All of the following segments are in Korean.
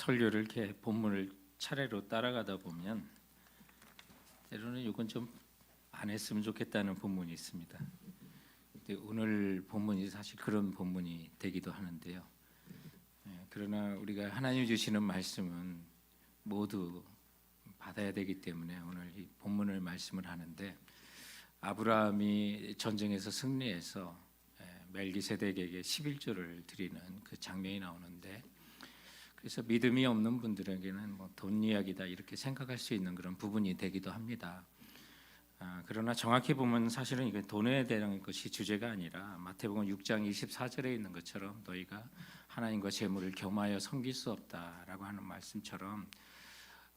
설교를 이렇게 본문을 차례로 따라가다 보면 때로는 이건 좀 안 했으면 좋겠다는 본문이 있습니다. 근데 오늘 본문이 사실 그런 본문이 되기도 하는데요. 그러나 우리가 하나님 주시는 말씀은 모두 받아야 되기 때문에 오늘 이 본문을 말씀을 하는데, 아브라함이 전쟁에서 승리해서 멜기세덱에게 11조를 드리는 그 장면이 나오는데, 그래서 믿음이 없는 분들에게는 뭐 돈 이야기다 이렇게 생각할 수 있는 그런 부분이 되기도 합니다. 그러나 정확히 보면 사실은 이게 돈에 대한 것이 주제가 아니라 마태복음 6장 24절에 있는 것처럼 너희가 하나님과 재물을 겸하여 섬길 수 없다라고 하는 말씀처럼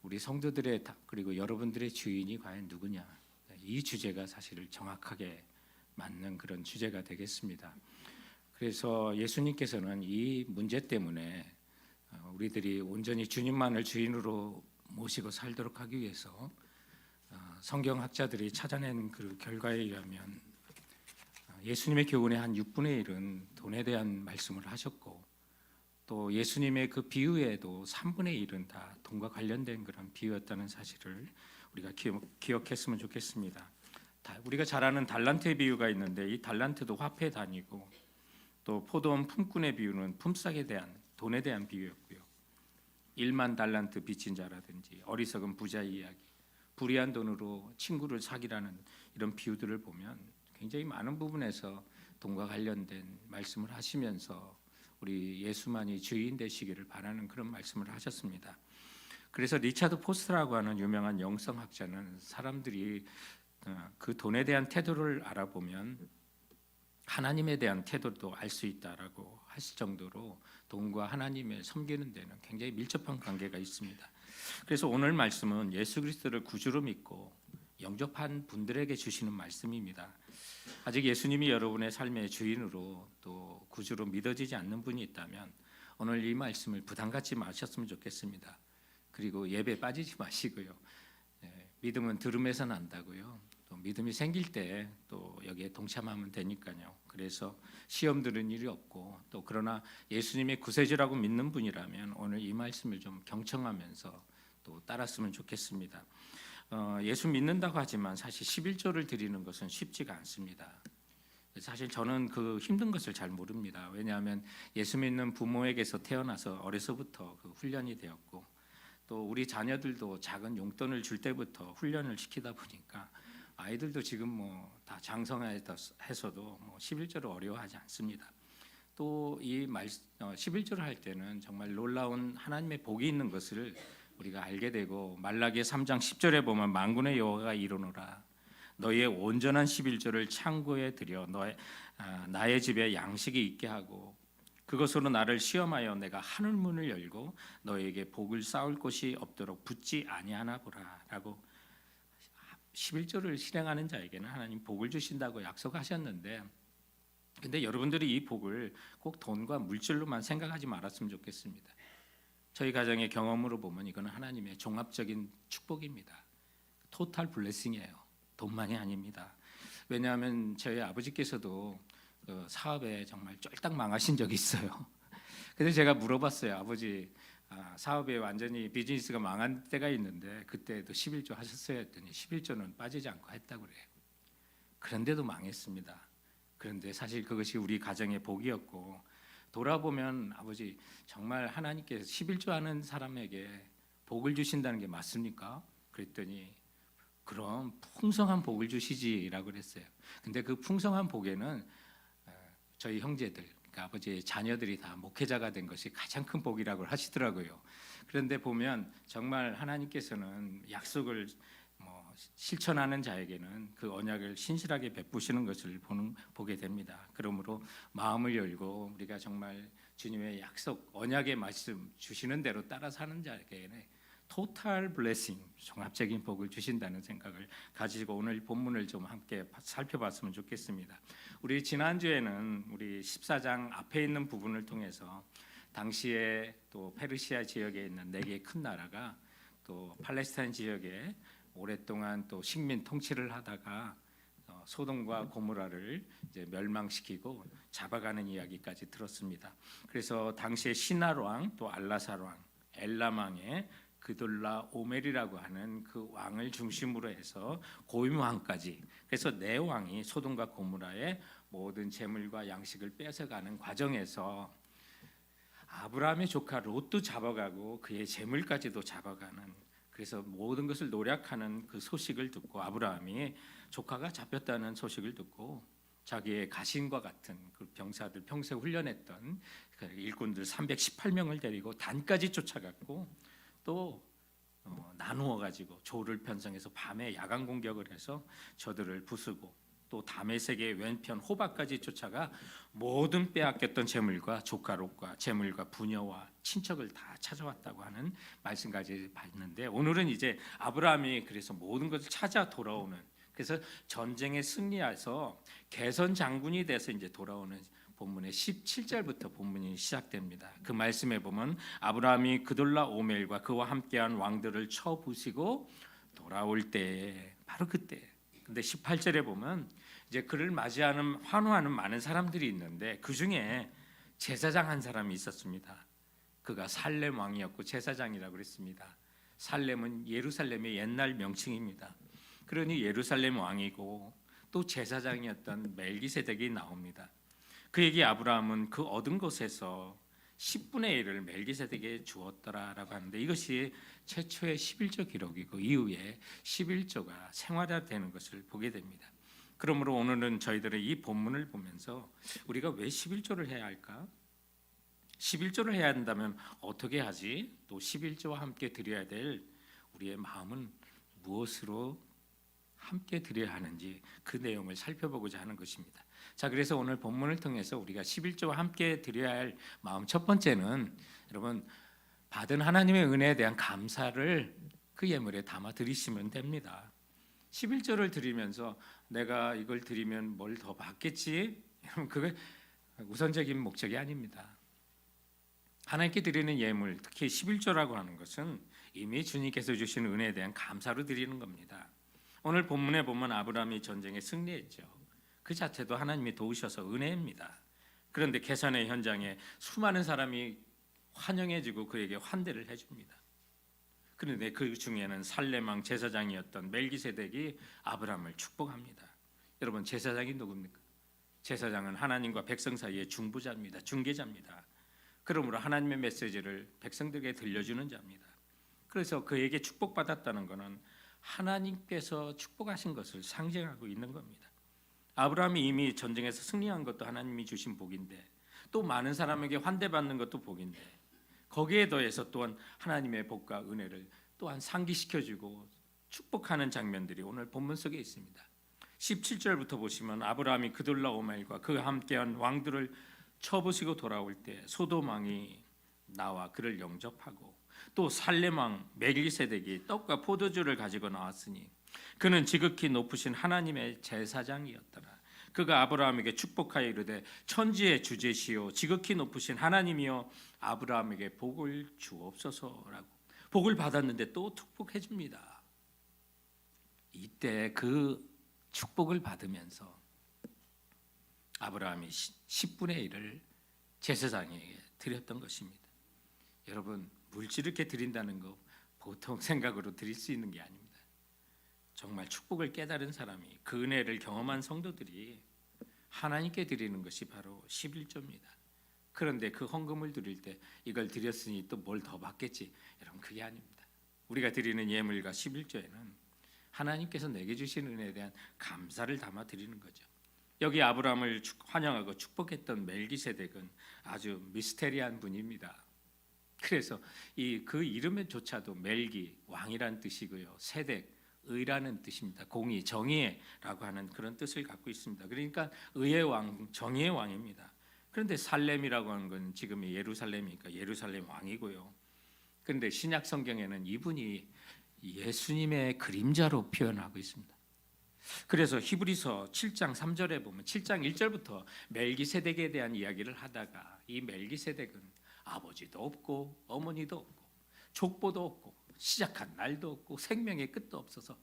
우리 성도들의 그리고 여러분들의 주인이 과연 누구냐, 이 주제가 사실 정확하게 맞는 그런 주제가 되겠습니다. 그래서 예수님께서는 이 문제 때문에 우리들이 온전히 주님만을 주인으로 모시고 살도록 하기 위해서 성경학자들이 찾아낸 그 결과에 의하면 예수님의 교훈의 한 6분의 1은 돈에 대한 말씀을 하셨고, 또 예수님의 그 비유에도 3분의 1은 다 돈과 관련된 그런 비유였다는 사실을 우리가 기억했으면 좋겠습니다. 우리가 잘 아는 달란트의 비유가 있는데, 이 달란트도 화폐 단위고, 또 포도원 품꾼의 비유는 품삯에 대한 돈에 대한 비유였고요. 1만 달란트 빚진 자라든지 어리석은 부자 이야기, 불의한 돈으로 친구를 사기라는 이런 비유들을 보면 굉장히 많은 부분에서 돈과 관련된 말씀을 하시면서 우리 예수만이 주인 되시기를 바라는 그런 말씀을 하셨습니다. 그래서 리차드 포스터라고 하는 유명한 영성학자는 사람들이 그 돈에 대한 태도를 알아보면 하나님에 대한 태도도 알 수 있다라고 하실 정도로 돈과 하나님을 섬기는 데는 굉장히 밀접한 관계가 있습니다. 그래서 오늘 말씀은 예수 그리스도를 구주로 믿고 영접한 분들에게 주시는 말씀입니다. 아직 예수님이 여러분의 삶의 주인으로 또 구주로 믿어지지 않는 분이 있다면 오늘 이 말씀을 부담 갖지 마셨으면 좋겠습니다. 그리고 예배 빠지지 마시고요. 믿음은 들음에서 난다고요. 또 믿음이 생길 때 또 여기에 동참하면 되니까요. 그래서 시험 들은 일이 없고, 또 그러나 예수님의 구세주라고 믿는 분이라면 오늘 이 말씀을 좀 경청하면서 또 따랐으면 좋겠습니다. 예수 믿는다고 하지만 사실 11조를 드리는 것은 쉽지가 않습니다. 사실 저는 그 힘든 것을 잘 모릅니다. 왜냐하면 예수 믿는 부모에게서 태어나서 어려서부터 그 훈련이 되었고, 또 우리 자녀들도 작은 용돈을 줄 때부터 훈련을 시키다 보니까 아이들도 지금 뭐 다 장성해서도 뭐 11조를 어려워하지 않습니다. 또 이 11조를 할 때는 정말 놀라운 하나님의 복이 있는 것을 우리가 알게 되고, 말라기 3장 10절에 보면 만군의 여호와가 이르노라, 너희의 온전한 11조를 창고에 들여 나의 집에 양식이 있게 하고, 그것으로 나를 시험하여 내가 하늘 문을 열고 너에게 복을 쌓을 곳이 없도록 붙지 아니하나 보라라고 11조를 실행하는 자에게는 하나님 복을 주신다고 약속하셨는데, 근데 여러분들이 이 복을 꼭 돈과 물질로만 생각하지 말았으면 좋겠습니다. 저희 가정의 경험으로 보면 이거는 하나님의 종합적인 축복입니다. 토탈 블레싱이에요. 돈만이 아닙니다. 왜냐하면 저희 아버지께서도 그 사업에 정말 쫄딱 망하신 적이 있어요. 그래서 제가 물어봤어요. 아버지, 사업에 완전히 비즈니스가 망한 때가 있는데 그때도 11조 하셨어요 했더니 11조는 빠지지 않고 했다고 그래요. 그런데도 망했습니다. 그런데 사실 그것이 우리 가정의 복이었고, 돌아보면 아버지, 정말 하나님께서 11조 하는 사람에게 복을 주신다는 게 맞습니까? 그랬더니 그럼 풍성한 복을 주시지라고 그랬어요. 근데 그 풍성한 복에는 저희 형제들, 그러니까 아버지의 자녀들이 다 목회자가 된 것이 가장 큰 복이라고 하시더라고요. 그런데 보면 정말 하나님께서는 약속을 실천하는 자에게는 그 언약을 신실하게 베푸시는 것을 보게 됩니다. 그러므로 마음을 열고 우리가 정말 주님의 약속, 언약의 말씀 주시는 대로 따라 사는 자에게는 토탈 블레싱, 종합적인 복을 주신다는 생각을 가지고 오늘 본문을 좀 함께 살펴봤으면 좋겠습니다. 우리 지난주에는 우리 14장 앞에 있는 부분을 통해서 당시에 또 페르시아 지역에 있는 4개의 큰 나라가 또 팔레스타인 지역에 오랫동안 또 식민 통치를 하다가 소돔과 고모라를 이제 멸망시키고 잡아가는 이야기까지 들었습니다. 그래서 당시에 시날 왕, 또 알라살 왕, 엘람왕의 그돌라 오멜이라고 하는 그 왕을 중심으로 해서 고임 왕까지, 그래서 네 왕이 소돔과 고모라의 모든 재물과 양식을 뺏어가는 과정에서 아브라함의 조카 롯도 잡아가고 그의 재물까지도 잡아가는, 그래서 모든 것을 노력하는 그 소식을 듣고 아브라함이 조카가 잡혔다는 소식을 듣고 자기의 가신과 같은 그 병사들 평생 훈련했던 그 일꾼들 318명을 데리고 단까지 쫓아갔고 또 나누어 가지고 조를 편성해서 밤에 야간 공격을 해서 저들을 부수고 또 다메섹의 왼편 호박까지 쫓아가 모든 빼앗겼던 재물과 조카 롯과 재물과 부녀와 친척을 다 찾아왔다고 하는 말씀까지 봤는데, 오늘은 이제 아브라함이 그래서 모든 것을 찾아 돌아오는, 그래서 전쟁에 승리해서 개선 장군이 돼서 이제 돌아오는 본문의 17절부터 본문이 시작됩니다. 그 말씀에 보면 아브라함이 그돌라 오멜과 그와 함께한 왕들을 쳐 부시고 돌아올 때, 바로 그때. 근데 18절에 보면 이제 그를 맞이하는 환호하는 많은 사람들이 있는데 그 중에 제사장 한 사람이 있었습니다. 그가 살렘 왕이었고 제사장이라고 그랬습니다. 살렘은 예루살렘의 옛날 명칭입니다. 그러니 예루살렘 왕이고 또 제사장이었던 멜기세덱이 나옵니다. 그에게 아브라함은 그 얻은 것에서 10분의 1을 멜기세덱에게 주었더라라고 하는데, 이것이 최초의 11조 기록이고 이후에 11조가 생활화되는 것을 보게 됩니다. 그러므로 오늘은 저희들은 이 본문을 보면서 우리가 왜 11조를 해야 할까? 11조를 해야 한다면 어떻게 하지? 또 11조와 함께 드려야 될 우리의 마음은 무엇으로 함께 드려야 하는지 그 내용을 살펴보고자 하는 것입니다. 자, 그래서 오늘 본문을 통해서 우리가 11조와 함께 드려야 할 마음, 첫 번째는 여러분 받은 하나님의 은혜에 대한 감사를 그 예물에 담아 드리시면 됩니다. 11조를 드리면서 내가 이걸 드리면 뭘 더 받겠지? 여러분 그게 우선적인 목적이 아닙니다. 하나님께 드리는 예물, 특히 11조라고 하는 것은 이미 주님께서 주신 은혜에 대한 감사로 드리는 겁니다. 오늘 본문에 보면 아브라함이 전쟁에 승리했죠. 그 자체도 하나님이 도우셔서 은혜입니다. 그런데 계산의 현장에 수많은 사람이 환영해주고 그에게 환대를 해줍니다. 그런데 그 중에는 살렘 왕 제사장이었던 멜기세덱이 아브라함을 축복합니다. 여러분 제사장이 누굽니까? 제사장은 하나님과 백성 사이의 중보자입니다. 중개자입니다. 그러므로 하나님의 메시지를 백성들에게 들려주는 자입니다. 그래서 그에게 축복받았다는 것은 하나님께서 축복하신 것을 상징하고 있는 겁니다. 아브라함이 이미 전쟁에서 승리한 것도 하나님이 주신 복인데 또 많은 사람에게 환대받는 것도 복인데 거기에 더해서 또한 하나님의 복과 은혜를 또한 상기시켜주고 축복하는 장면들이 오늘 본문 속에 있습니다. 17절부터 보시면 아브라함이 그돌라 오멜과 그와 함께한 왕들을 쳐부시고 돌아올 때 소돔 왕이 나와 그를 영접하고 또 살렘 왕 멜기세덱이 떡과 포도주를 가지고 나왔으니 그는 지극히 높으신 하나님의 제사장이었더라. 그가 아브라함에게 축복하여 이르되 천지의 주제시요 지극히 높으신 하나님이여 아브라함에게 복을 주옵소서라고. 복을 받았는데 또 축복해 줍니다. 이때 그 축복을 받으면서 아브라함이 10분의 1을 제사장에게 드렸던 것입니다. 여러분 물질 이렇게 드린다는 거 보통 생각으로 드릴 수 있는 게 아닙니다. 정말 축복을 깨달은 사람이, 그 은혜를 경험한 성도들이 하나님께 드리는 것이 바로 11조입니다. 그런데 그 헌금을 드릴 때 이걸 드렸으니 또 뭘 더 받겠지, 여러분 그게 아닙니다. 우리가 드리는 예물과 11조에는 하나님께서 내게 주신 은혜에 대한 감사를 담아 드리는 거죠. 여기 아브라함을 환영하고 축복했던 멜기세덱은 아주 미스테리한 분입니다. 그래서 그 이름에조차도 멜기 왕이란 뜻이고요, 세덱 의라는 뜻입니다. 공의, 정의라고 하는 그런 뜻을 갖고 있습니다. 그러니까 의의 왕, 정의의 왕입니다. 그런데 살렘이라고 하는 건 지금의 예루살렘이니까 예루살렘 왕이고요. 그런데 신약 성경에는 이분이 예수님의 그림자로 표현하고 있습니다. 그래서 히브리서 7장 3절에 보면 7장 1절부터 멜기세덱에 대한 이야기를 하다가 이 멜기세덱은 아버지도 없고 어머니도 없고 족보도 없고 시작한 날도 없고 생명의 끝도 없어서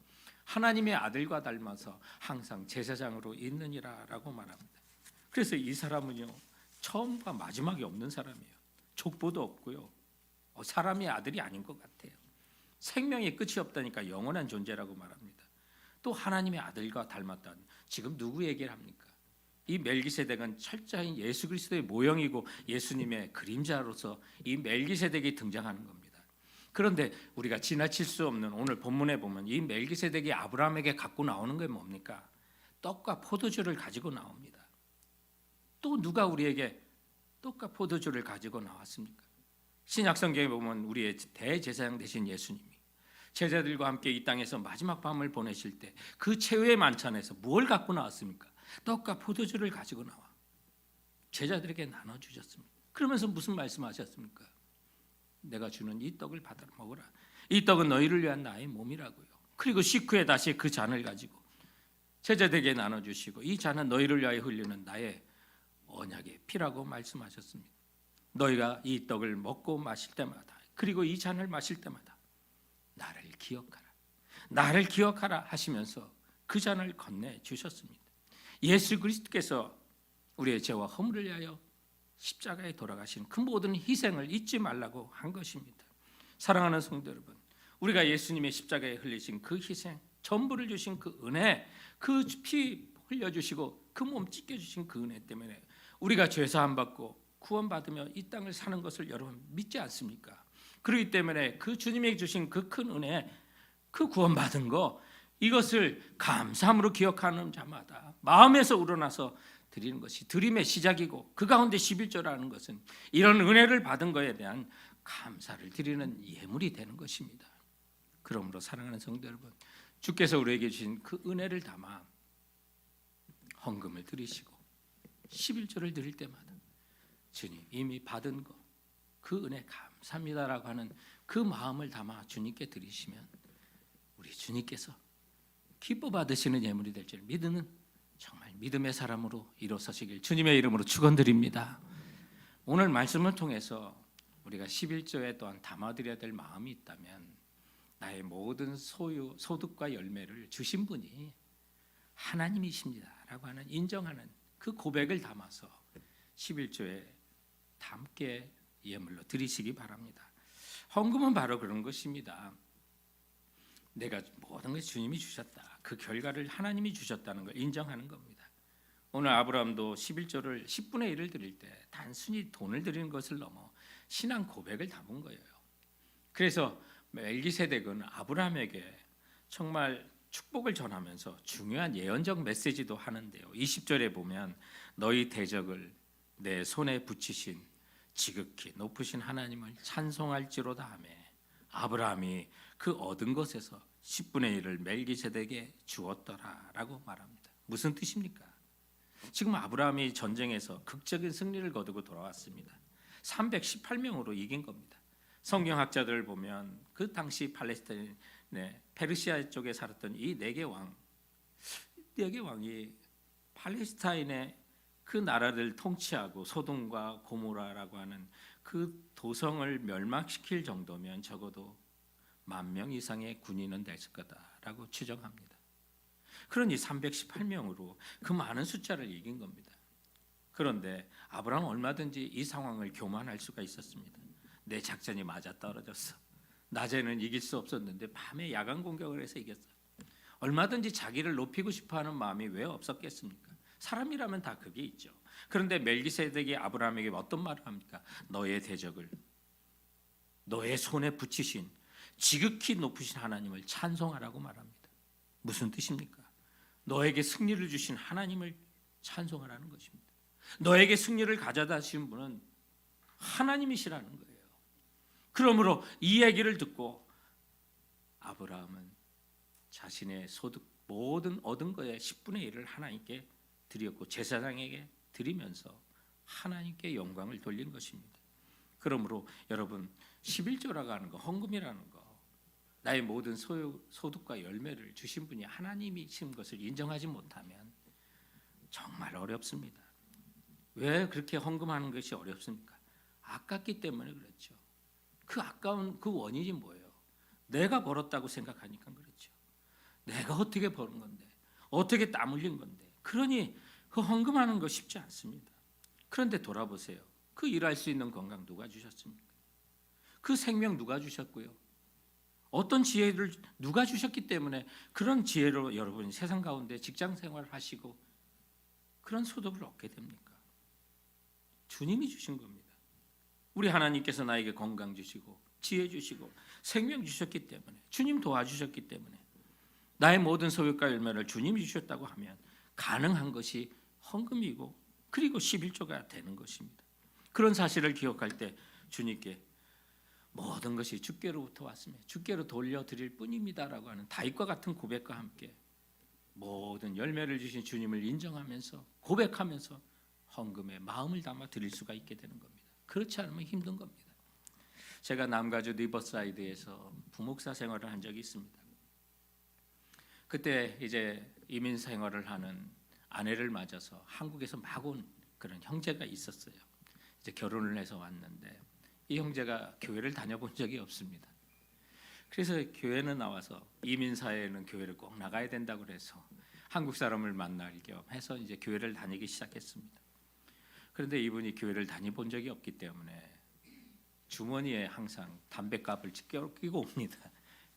하나님의 아들과 닮아서 항상 제사장으로 있느니라라고 말합니다. 그래서 이 사람은요 처음과 마지막이 없는 사람이에요. 족보도 없고요, 사람의 아들이 아닌 것 같아요. 생명의 끝이 없다니까 영원한 존재라고 말합니다. 또 하나님의 아들과 닮았다. 지금 누구 얘기를 합니까? 이 멜기세덱은 철저히 예수 그리스도의 모형이고 예수님의 그림자로서 이 멜기세덱이 등장하는 겁니다. 그런데 우리가 지나칠 수 없는 오늘 본문에 보면 이 멜기세덱이 아브라함에게 갖고 나오는 게 뭡니까? 떡과 포도주를 가지고 나옵니다. 또 누가 우리에게 떡과 포도주를 가지고 나왔습니까? 신약 성경에 보면 우리의 대제사장 되신 예수님이 제자들과 함께 이 땅에서 마지막 밤을 보내실 때 그 최후의 만찬에서 뭘 갖고 나왔습니까? 떡과 포도주를 가지고 나와 제자들에게 나눠주셨습니다. 그러면서 무슨 말씀하셨습니까? 내가 주는 이 떡을 받아 먹으라. 이 떡은 너희를 위한 나의 몸이라고요. 그리고 식후에 다시 그 잔을 가지고 제자들에게 나눠주시고 이 잔은 너희를 위하여 흘리는 나의 언약의 피라고 말씀하셨습니다. 너희가 이 떡을 먹고 마실 때마다 그리고 이 잔을 마실 때마다 나를 기억하라. 나를 기억하라 하시면서 그 잔을 건네주셨습니다. 예수 그리스도께서 우리의 죄와 허물을 위하여 십자가에 돌아가신 그 모든 희생을 잊지 말라고 한 것입니다. 사랑하는 성도 여러분, 우리가 예수님의 십자가에 흘리신 그 희생, 전부를 주신 그 은혜, 그 피 흘려주시고 그 몸 찢겨주신 그 은혜 때문에 우리가 죄사함 받고 구원받으며 이 땅을 사는 것을 여러분 믿지 않습니까? 그렇기 때문에 그 주님이 주신 그 큰 은혜, 그 구원받은 거 이것을 감사함으로 기억하는 자마다 마음에서 우러나서 드리는 것이 드림의 시작이고 그 가운데 11조라는 것은 이런 은혜를 받은 것에 대한 감사를 드리는 예물이 되는 것입니다. 그러므로 사랑하는 성도 여러분, 주께서 우리에게 주신 그 은혜를 담아 헌금을 드리시고 11조를 드릴 때마다 주님 이미 받은 것 그 은혜 감사합니다라고 하는 그 마음을 담아 주님께 드리시면 우리 주님께서 기뻐 받으시는 예물이 될 줄 믿는 정말 믿음의 사람으로 일어서시길 주님의 이름으로 축원드립니다. 오늘 말씀을 통해서 우리가 11조에 또한 담아드려야 될 마음이 있다면 나의 모든 소유, 소득과 열매를 주신 분이 하나님이십니다라고 하는 인정하는 그 고백을 담아서 11조에 함께 예물로 드리시기 바랍니다. 헌금은 바로 그런 것입니다. 내가 모든 것을 주님이 주셨다. 그 결과를 하나님이 주셨다는 걸 인정하는 겁니다. 오늘 아브라함도 11조를 10분의 1을 드릴 때 단순히 돈을 드리는 것을 넘어 신앙 고백을 담은 거예요. 그래서 멜기세덱은 아브라함에게 정말 축복을 전하면서 중요한 예언적 메시지도 하는데요. 20절에 보면 너희 대적을 내 손에 붙이신 지극히 높으신 하나님을 찬송할지로다 하며 아브라함이 그 얻은 것에서 10분의 1을 멜기세덱에게 주었더라라고 말합니다. 무슨 뜻입니까? 지금 아브라함이 전쟁에서 극적인 승리를 거두고 돌아왔습니다. 318명으로 이긴 겁니다. 성경학자들을 보면 그 당시 팔레스타인의 페르시아 쪽에 살았던 이 네 개 왕이 팔레스타인의 그 나라를 통치하고 소돔과 고모라라고 하는 그 도성을 멸망시킬 정도면 적어도 10,000명 이상의 군인은 됐을 거다라고 추정합니다. 그러니 318명으로 그 많은 숫자를 이긴 겁니다. 그런데 아브라함은 얼마든지 이 상황을 교만할 수가 있었습니다. 내 작전이 맞아 떨어졌어. 낮에는 이길 수 없었는데 밤에 야간 공격을 해서 이겼어. 얼마든지 자기를 높이고 싶어하는 마음이 왜 없었겠습니까? 사람이라면 다 그게 있죠. 그런데 멜기세덱이 아브라함에게 어떤 말을 합니까? 너의 대적을 너의 손에 붙이신 지극히 높으신 하나님을 찬송하라고 말합니다. 무슨 뜻입니까? 너에게 승리를 주신 하나님을 찬송하라는 것입니다. 너에게 승리를 가져다 주신 분은 하나님이시라는 거예요. 그러므로 이 얘기를 듣고 아브라함은 자신의 소득 모든 얻은 거에 10분의 1을 하나님께 드렸고 제사장에게 드리면서 하나님께 영광을 돌린 것입니다. 그러므로 여러분 11조라고 하는 거, 헌금이라는 거, 나의 모든 소득과 열매를 주신 분이 하나님이신 것을 인정하지 못하면 정말 어렵습니다. 왜 그렇게 헌금하는 것이 어렵습니까? 아깝기 때문에 그렇죠. 그 아까운 그 원인이 뭐예요? 내가 벌었다고 생각하니까 그렇죠. 내가 어떻게 버는 건데, 어떻게 땀 흘린 건데, 그러니 그 헌금하는 거 쉽지 않습니다. 그런데 돌아보세요. 그 일할 수 있는 건강 누가 주셨습니까? 그 생명 누가 주셨고요? 어떤 지혜를 누가 주셨기 때문에 그런 지혜로 여러분이 세상 가운데 직장 생활을 하시고 그런 소득을 얻게 됩니까? 주님이 주신 겁니다. 우리 하나님께서 나에게 건강 주시고 지혜 주시고 생명 주셨기 때문에, 주님 도와주셨기 때문에 나의 모든 소유과 열매를 주님이 주셨다고 하면 가능한 것이 헌금이고 그리고 11조가 되는 것입니다. 그런 사실을 기억할 때 주님께 모든 것이 주께로부터 왔으며 주께로 돌려드릴 뿐입니다라고 하는 다윗과 같은 고백과 함께 모든 열매를 주신 주님을 인정하면서 고백하면서 헌금에 마음을 담아 드릴 수가 있게 되는 겁니다. 그렇지 않으면 힘든 겁니다. 제가 남가주 리버사이드에서 부목사 생활을 한 적이 있습니다. 그때 이제 이민 생활을 하는 아내를 맞아서 한국에서 막 온 그런 형제가 있었어요. 이제 결혼을 해서 왔는데 이 형제가 교회를 다녀본 적이 없습니다. 그래서 교회는 나와서 이민 사회에는 교회를 꼭 나가야 된다고 그래서 한국 사람을 만날 겸 해서 이제 교회를 다니기 시작했습니다. 그런데 이분이 교회를 다녀본 적이 없기 때문에 주머니에 항상 담뱃갑을 끼고 옵니다.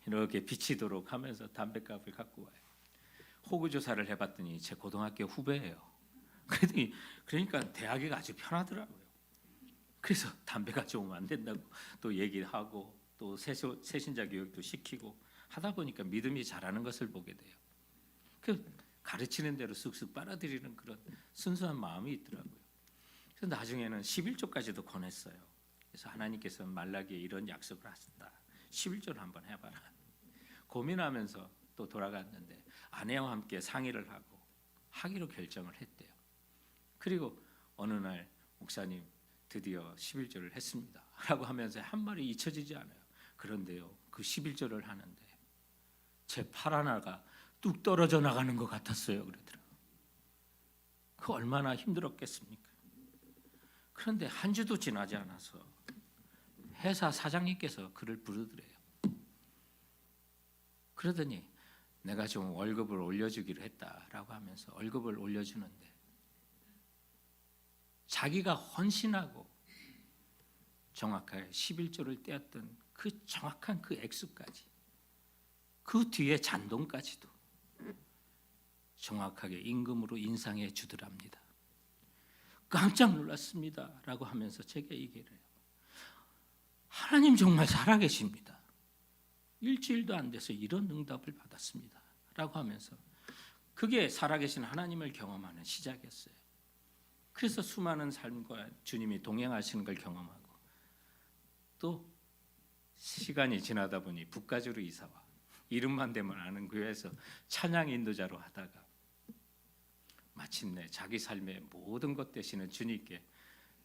이렇게 비치도록 하면서 담뱃갑을 갖고 와요. 호구 조사를 해봤더니 제 고등학교 후배예요. 그러니까 대하기가 아주 편하더라고요. 그래서 담배 가져오면 안 된다고 또 얘기를 하고 또 새신자 교육도 시키고 하다 보니까 믿음이 자라는 것을 보게 돼요. 그 가르치는 대로 쑥쑥 빨아들이는 그런 순수한 마음이 있더라고요. 그래서 나중에는 11조까지도 권했어요. 그래서 하나님께서 말라기에 이런 약속을 하신다. 11조를 한번 해봐라. 고민하면서 또 돌아갔는데 아내와 함께 상의를 하고 하기로 결정을 했대요. 그리고 어느 날 목사님 드디어 11조를 했습니다 라고 하면서 한 말이 잊혀지지 않아요. 그런데요, 그 11조를 하는데 제 팔 하나가 뚝 떨어져 나가는 것 같았어요. 그러더라고요. 그 얼마나 힘들었겠습니까? 그런데 한 주도 지나지 않아서 회사 사장님께서 그를 부르더래요. 그러더니 내가 좀 월급을 올려주기로 했다라고 하면서 월급을 올려주는데 자기가 헌신하고 정확하게 11조를 떼었던 그 정확한 그 액수까지 그 뒤에 잔돈까지도 정확하게 임금으로 인상해 주더랍니다. 깜짝 놀랐습니다 라고 하면서 제게 얘기를 해요. 하나님 정말 살아계십니다. 일주일도 안 돼서 이런 응답을 받았습니다 라고 하면서 그게 살아계신 하나님을 경험하는 시작이었어요. 그래서 수많은 삶과 주님이 동행하시는 걸 경험하고 또 시간이 지나다 보니 북가주로 이사와 이름만 대면 아는 교회에서 찬양 인도자로 하다가 마침내 자기 삶의 모든 것 되시는 주님께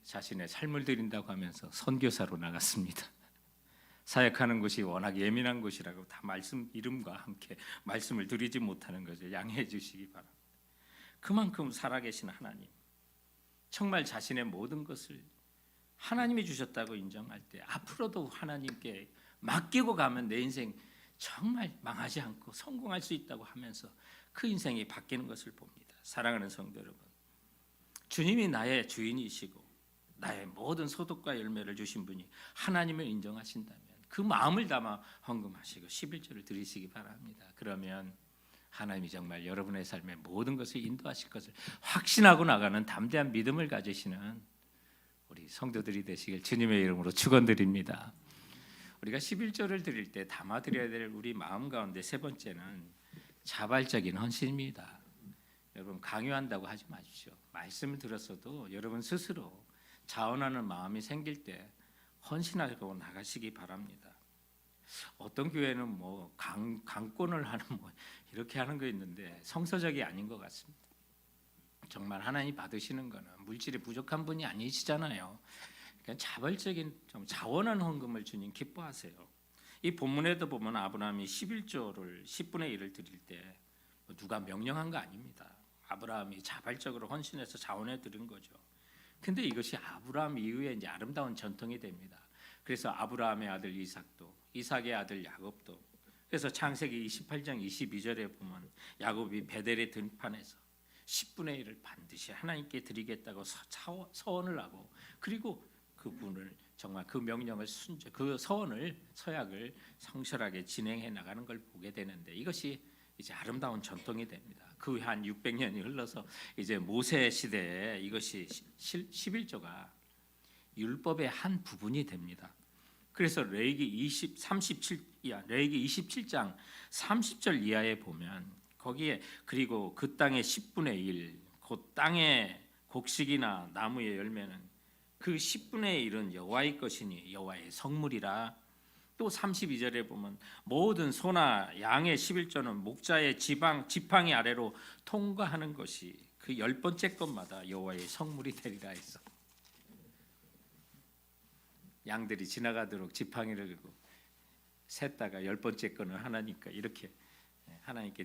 자신의 삶을 드린다고 하면서 선교사로 나갔습니다. 사역하는 곳이 워낙 예민한 곳이라고 다 말씀 이름과 함께 말씀을 드리지 못하는 것을 양해해 주시기 바랍니다. 그만큼 살아계신 하나님, 정말 자신의 모든 것을 하나님이 주셨다고 인정할 때 앞으로도 하나님께 맡기고 가면 내 인생 정말 망하지 않고 성공할 수 있다고 하면서 그 인생이 바뀌는 것을 봅니다. 사랑하는 성도 여러분, 주님이 나의 주인이시고 나의 모든 소득과 열매를 주신 분이 하나님을 인정하신다면 그 마음을 담아 헌금하시고 11조를 드리시기 바랍니다. 그러면 하나님이 정말 여러분의 삶의 모든 것을 인도하실 것을 확신하고 나가는 담대한 믿음을 가지시는 우리 성도들이 되시길 주님의 이름으로 축원드립니다. 우리가 11조를 드릴 때 담아드려야 될 우리 마음 가운데 세 번째는 자발적인 헌신입니다. 여러분 강요한다고 하지 마십시오. 말씀을 들었어도 여러분 스스로 자원하는 마음이 생길 때 헌신하고 나가시기 바랍니다. 어떤 교회는 뭐 강권을 하는 뭐 이렇게 하는 거 있는데 성서적이 아닌 것 같습니다. 정말 하나님 받으시는 거는 물질이 부족한 분이 아니시잖아요. 그러니까 자발적인 좀 자원한 헌금을 주님 기뻐하세요. 이 본문에도 보면 아브라함이 11조를 10분의 1을 드릴 때 누가 명령한 거 아닙니다. 아브라함이 자발적으로 헌신해서 자원해 드린 거죠. 근데 이것이 아브라함 이후에 이제 아름다운 전통이 됩니다. 그래서 아브라함의 아들 이삭도, 이삭의 아들 야곱도, 그래서 창세기 28장 22절에 보면 야곱이 베델의 들판에서 10분의 1을 반드시 하나님께 드리겠다고 서원을 하고 그리고 그분을 정말 그 명령을 그 서약을 성실하게 진행해 나가는 걸 보게 되는데, 이것이 이제 아름다운 전통이 됩니다. 그 후에 한 600년이 흘러서 이제 모세 시대에 이것이 11조가 율법의 한 부분이 됩니다. 그래서 레위기 27장 30절 이하에 보면 거기에 그리고 그 땅의 10분의 1, 그 땅의 곡식이나 나무의 열매는 그 10분의 1은 여호와의 것이니 여호와의 성물이라. 또 32절에 보면 모든 소나 양의 11조는 목자의 지팡이 아래로 통과하는 것이 그 10번째 것마다 여호와의 성물이 되리라 했어. 양들이 지나가도록 지팡이를 들고 셌다가 10번째 거는 하나님께 이렇게 하나님께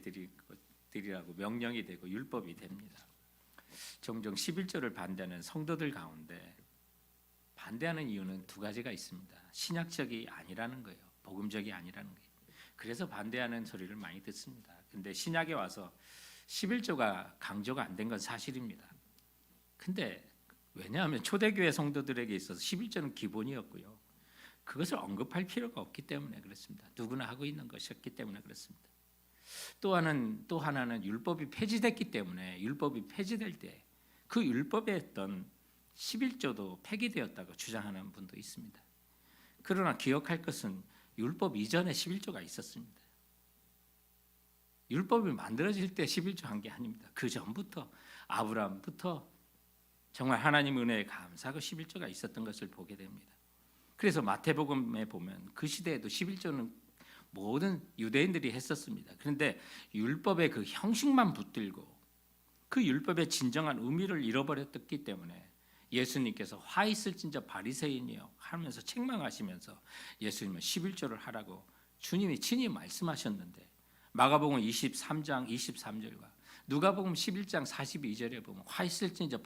드리라고 명령이 되고 율법이 됩니다. 종종 11조를 반대하는 성도들 가운데 반대하는 이유는 두 가지가 있습니다. 신약적이 아니라는 거예요. 복음적이 아니라는 거예요. 그래서 반대하는 소리를 많이 듣습니다. 근데 신약에 와서 11조가 강조가 안 된 건 사실입니다. 근데 왜냐하면 초대교회 성도들에게 있어서 11조는 기본이었고요. 그것을 언급할 필요가 없기 때문에 그렇습니다. 누구나 하고 있는 것이었기 때문에 그렇습니다. 또 하나는 율법이 폐지됐기 때문에 율법이 폐지될 때 그 율법에 했던 11조도 폐기되었다고 주장하는 분도 있습니다. 그러나 기억할 것은 율법 이전에 11조가 있었습니다. 율법이 만들어질 때 11조 한 게 아닙니다. 그 전부터 아브라함부터 정말 하나님 은혜에 감사하고 11조가 있었던 것을 보게 됩니다. 그래서 마태복음에 보면 그 시대에도 11조는 모든 유대인들이 했었습니다. 그런데 율법의 그 형식만 붙들고 그 율법의 진정한 의미를 잃어버렸기 때문에 예수님께서 화 있을진저 바리새인이여 하면서 책망하시면서 예수님은 11조를 하라고 주님이 친히 말씀하셨는데, 마가복음 23장 23절과 누가복음 11장 42절에 보면 화 있을진저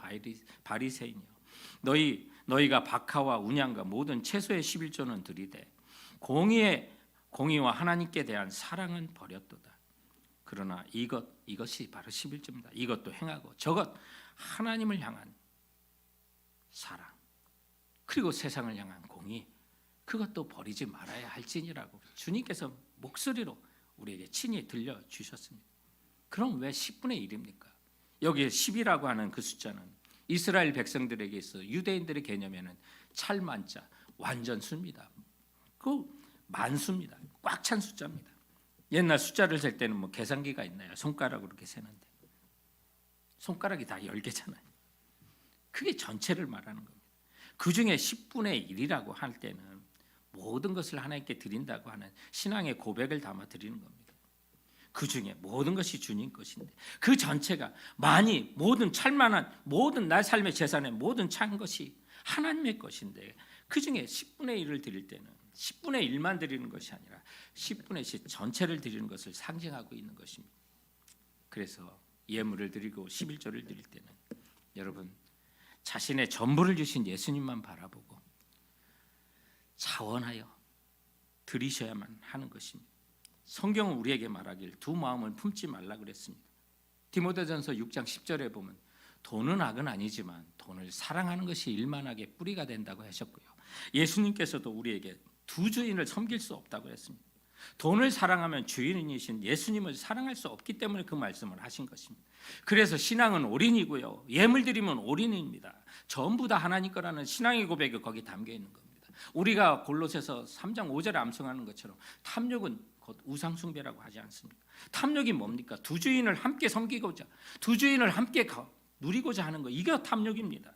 바리새인이여 너희가 박하와 운양과 모든 채소의 11조는 드리되 공의와 하나님께 대한 사랑은 버렸도다. 그러나 이것이 바로 11조입니다. 이것도 행하고 저것 하나님을 향한 사랑 그리고 세상을 향한 공의 그것도 버리지 말아야 할지니라고 주님께서 목소리로 우리에게 친히 들려주셨습니다. 그럼 왜 10분의 1입니까? 여기에 10이라고 하는 그 숫자는 이스라엘 백성들에게 있어 유대인들의 개념에는 찰만자 완전 수입니다. 그 만수입니다. 꽉 찬 숫자입니다. 옛날 숫자를 셀 때는 뭐 계산기가 있나요? 손가락으로 이렇게 세는데 손가락이 다 10개잖아요. 그게 전체를 말하는 겁니다. 그 중에 10분의 1이라고 할 때는 모든 것을 하나님께 드린다고 하는 신앙의 고백을 담아 드리는 겁니다. 그 중에 모든 것이 주님 것인데 그 전체가 모든 찰만한 모든 날 삶의 재산의 모든 찬 것이 하나님의 것인데 그 중에 10분의 1을 드릴 때는 10분의 1만 드리는 것이 아니라 10분의 10 전체를 드리는 것을 상징하고 있는 것입니다. 그래서 예물을 드리고 11조를 드릴 때는 여러분 자신의 전부를 주신 예수님만 바라보고 자원하여 드리셔야만 하는 것입니다. 성경은 우리에게 말하길 두 마음을 품지 말라 그랬습니다. 디모데전서 6장 10절에 보면 돈은 악은 아니지만 돈을 사랑하는 것이 일만하게 뿌리가 된다고 하셨고요. 예수님께서도 우리에게 두 주인을 섬길 수 없다고 했습니다. 돈을 사랑하면 주인이신 예수님을 사랑할 수 없기 때문에 그 말씀을 하신 것입니다. 그래서 신앙은 올인이고요. 예물 드리면 올인입니다. 전부 다 하나님 거라는 신앙의 고백이 거기 담겨 있는 겁니다. 우리가 골로새서 3장 5절에 암송하는 것처럼 탐욕은 곧 우상 숭배라고 하지 않습니까? 탐욕이 뭡니까? 두 주인을 함께 섬기고자, 두 주인을 함께 누리고자 하는 거, 이게 탐욕입니다.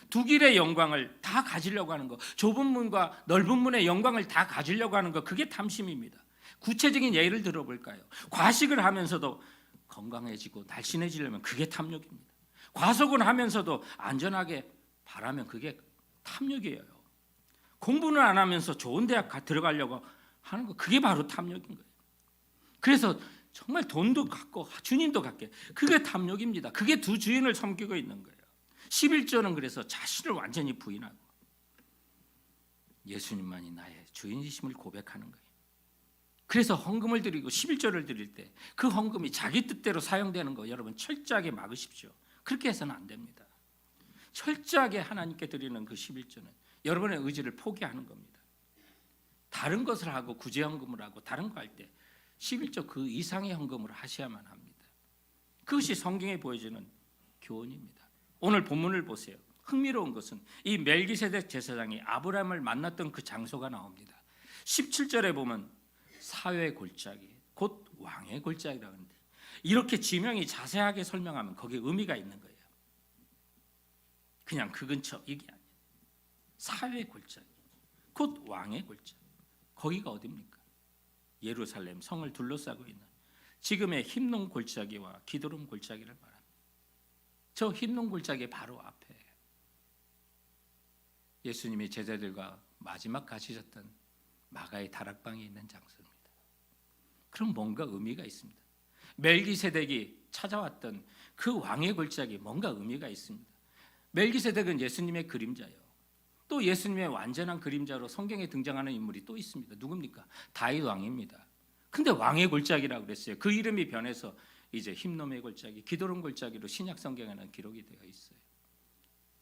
두 길의 영광을 다 가지려고 하는 거, 좁은 문과 넓은 문의 영광을 다 가지려고 하는 거, 그게 탐심입니다. 구체적인 예를 들어볼까요? 과식을 하면서도 건강해지고 날씬해지려면 그게 탐욕입니다. 과속을 하면서도 안전하게 바라면 그게 탐욕이에요. 공부는 안 하면서 좋은 대학 들어가려고 하는 거, 그게 바로 탐욕인 거예요. 그래서 정말 돈도 갖고 주님도 갖게, 그게 탐욕입니다. 그게 두 주인을 섬기고 있는 거예요. 11조는 그래서 자신을 완전히 부인하고 예수님만이 나의 주인이심을 고백하는 거예요. 그래서 헌금을 드리고 11조를 드릴 때 그 헌금이 자기 뜻대로 사용되는 거 여러분 철저하게 막으십시오. 그렇게 해서는 안 됩니다. 철저하게 하나님께 드리는 그 11조는 여러분의 의지를 포기하는 겁니다. 다른 것을 하고 구제헌금을 하고 다른 거 할 때 11조 그 이상의 헌금을 하셔야만 합니다. 그것이 성경에 보여주는 교훈입니다. 오늘 본문을 보세요. 흥미로운 것은 이 멜기세덱 제사장이 아브라함을 만났던 그 장소가 나옵니다. 17절에 보면 사회 골짜기, 곧 왕의 골짜기라고 하는데, 이렇게 지명이 자세하게 설명하면 거기에 의미가 있는 거예요. 그냥 그 근처 이게 아니에요. 사회 골짜기, 곧 왕의 골짜기. 거기가 어디입니까? 예루살렘 성을 둘러싸고 있는 지금의 흰놈 골짜기와 기드론 골짜기를 말합니다. 저 흰놈 골짜기 바로 앞에 예수님이 제자들과 마지막 가시셨던 마가의 다락방에 있는 장소입니다. 그럼 뭔가 의미가 있습니다. 멜기세덱이 찾아왔던 그 왕의 골짜기 뭔가 의미가 있습니다. 멜기세덱은 예수님의 그림자예요. 또 예수님의 완전한 그림자로 성경에 등장하는 인물이 또 있습니다. 누굽니까? 다윗 왕입니다. 근데 왕의 골짜기라고 그랬어요. 그 이름이 변해서 이제 흰놈의 골짜기, 기드론 골짜기로 신약 성경에는 기록이 되어 있어요.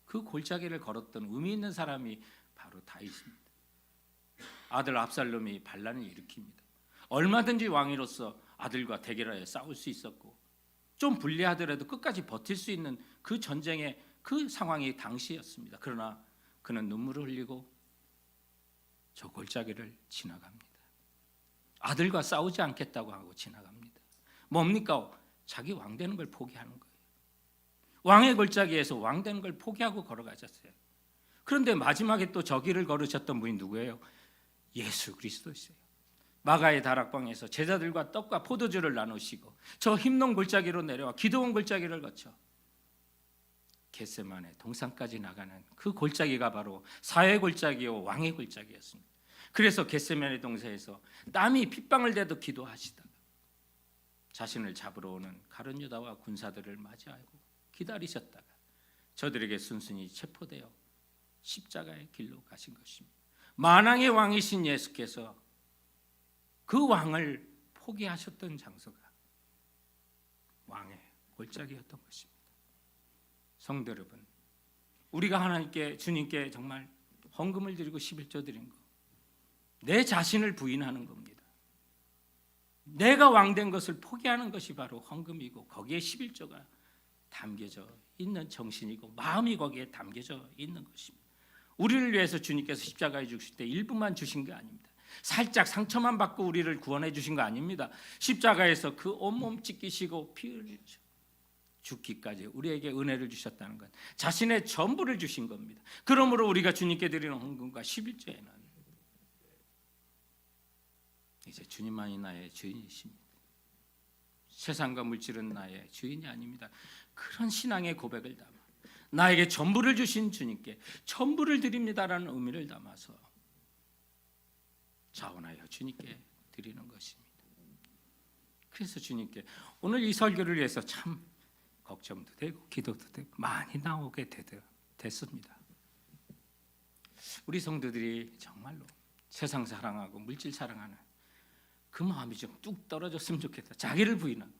그 골짜기를 걸었던 의미 있는 사람이 바로 다윗입니다. 아들 압살롬이 반란을 일으킵니다. 얼마든지 왕으로서 아들과 대결하여 싸울 수 있었고 좀 불리하더라도 끝까지 버틸 수 있는 그 전쟁의 그 상황이 당시였습니다. 그러나 그는 눈물을 흘리고 저 골짜기를 지나갑니다. 아들과 싸우지 않겠다고 하고 지나갑니다. 뭡니까? 자기 왕 되는 걸 포기하는 거예요. 왕의 골짜기에서 왕 되는 걸 포기하고 걸어가셨어요. 그런데 마지막에 또 저 길을 걸으셨던 분이 누구예요? 예수 그리스도였어요. 마가의 다락방에서 제자들과 떡과 포도주를 나누시고 저 흰놈 골짜기로 내려와 기드온 골짜기를 거쳐 겟세마네 동산까지 나가는 그 골짜기가 바로 사회 골짜기요 왕의 골짜기였습니다. 그래서 겟세마네 동산에서 땀이 핏방울 대도 기도하시다가 자신을 잡으러 오는 가룟 유다와 군사들을 맞이하고 기다리셨다가 저들에게 순순히 체포되어 십자가의 길로 가신 것입니다. 만왕의 왕이신 예수께서 그 왕을 포기하셨던 장소가 왕의 골짜기였던 것입니다. 성도 여러분, 우리가 하나님께 주님께 정말 헌금을 드리고 11조 드린 거, 내 자신을 부인하는 겁니다. 내가 왕된 것을 포기하는 것이 바로 헌금이고 거기에 11조가 담겨져 있는 정신이고 마음이 거기에 담겨져 있는 것입니다. 우리를 위해서 주님께서 십자가에 죽으실 때 일부만 주신 게 아닙니다. 살짝 상처만 받고 우리를 구원해 주신 거 아닙니다. 십자가에서 그 온몸 찢기시고 피 흘리셔 죽기까지 우리에게 은혜를 주셨다는 것, 자신의 전부를 주신 겁니다. 그러므로 우리가 주님께 드리는 헌금과 11조에는 이제 주님만이 나의 주인이십니다. 세상과 물질은 나의 주인이 아닙니다. 그런 신앙의 고백을 담아 나에게 전부를 주신 주님께 전부를 드립니다라는 의미를 담아서 자원하여 주님께 드리는 것입니다. 그래서 주님께 오늘 이 설교를 위해서 참 걱정도 되고 기도도 되고 많이 나오게 됐습니다. 우리 성도들이 정말로 세상 사랑하고 물질 사랑하는 그 마음이 좀 뚝 떨어졌으면 좋겠다. 자기를 부인하고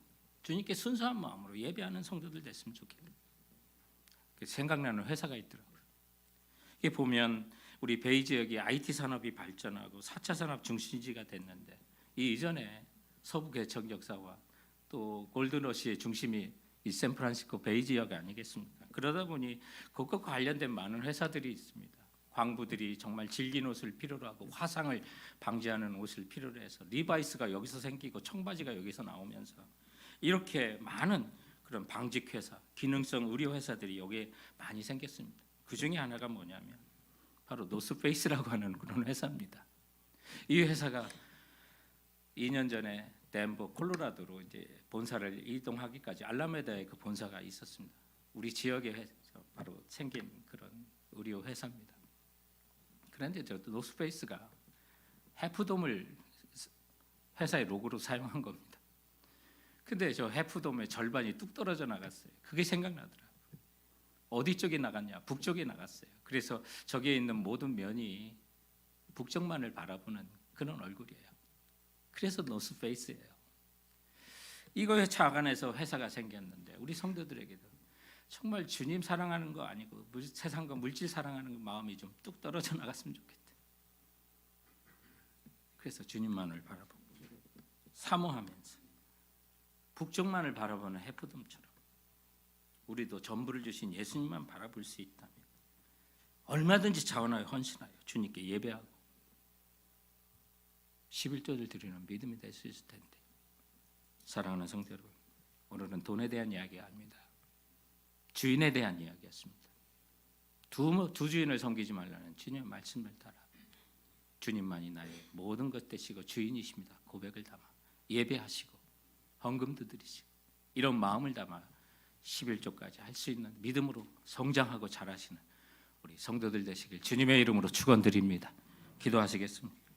주님께 순수한 마음으로 예배하는 성도들 됐으면 좋겠다. 생각나는 회사가 있더라고요. 이게 보면 우리 베이 지역이 IT 산업이 발전하고 4차 산업 중심지가 됐는데 이 이전에 서부 개척 역사와 또 골든러시의 중심이 이 샌프란시스코 베이 지역 아니겠습니까? 그러다 보니 그것과 관련된 많은 회사들이 있습니다. 광부들이 정말 질긴 옷을 필요로 하고 화상을 방지하는 옷을 필요로 해서 리바이스가 여기서 생기고 청바지가 여기서 나오면서 이렇게 많은 그런 방직 회사, 기능성 의료 회사들이 여기에 많이 생겼습니다. 그 중에 하나가 뭐냐면 바로 노스페이스라고 하는 그런 회사입니다. 이 회사가 2년 전에 덴버, 콜로라도로 이제 본사를 이동하기까지 알라메다에 그 본사가 있었습니다. 우리 지역에 바로 생긴 그런 의료 회사입니다. 그런데 저 노스페이스가 해프돔을 회사의 로고로 사용한 겁니다. 근데 저 해프돔의 절반이 뚝 떨어져 나갔어요. 그게 생각나더라고요. 어디 쪽에 나갔냐? 북쪽에 나갔어요. 그래서 저기에 있는 모든 면이 북쪽만을 바라보는 그런 얼굴이에요. 그래서 노스페이스예요. 이거에 착안해서 회사가 생겼는데 우리 성도들에게도 정말 주님 사랑하는 거 아니고 세상과 물질 사랑하는 거 마음이 좀 뚝 떨어져 나갔으면 좋겠다. 그래서 주님만을 바라보고 사모하면서 북쪽만을 바라보는 해포돔처럼 우리도 전부를 주신 예수님만 바라볼 수 있다면 얼마든지 자원하여 헌신하여 주님께 예배하고 11조를 드리는 믿음이 될 수 있을 텐데. 사랑하는 성도 여러분, 오늘은 돈에 대한 이야기가 아닙니다. 주인에 대한 이야기였습니다. 두 주인을 섬기지 말라는 주님의 말씀을 따라 주님만이 나의 모든 것 되시고 주인이십니다. 고백을 담아 예배하시고 헌금도 드리시고 이런 마음을 담아 11조까지 할 수 있는 믿음으로 성장하고 자라시는 우리 성도들 되시길 주님의 이름으로 축원드립니다. 기도하시겠습니다.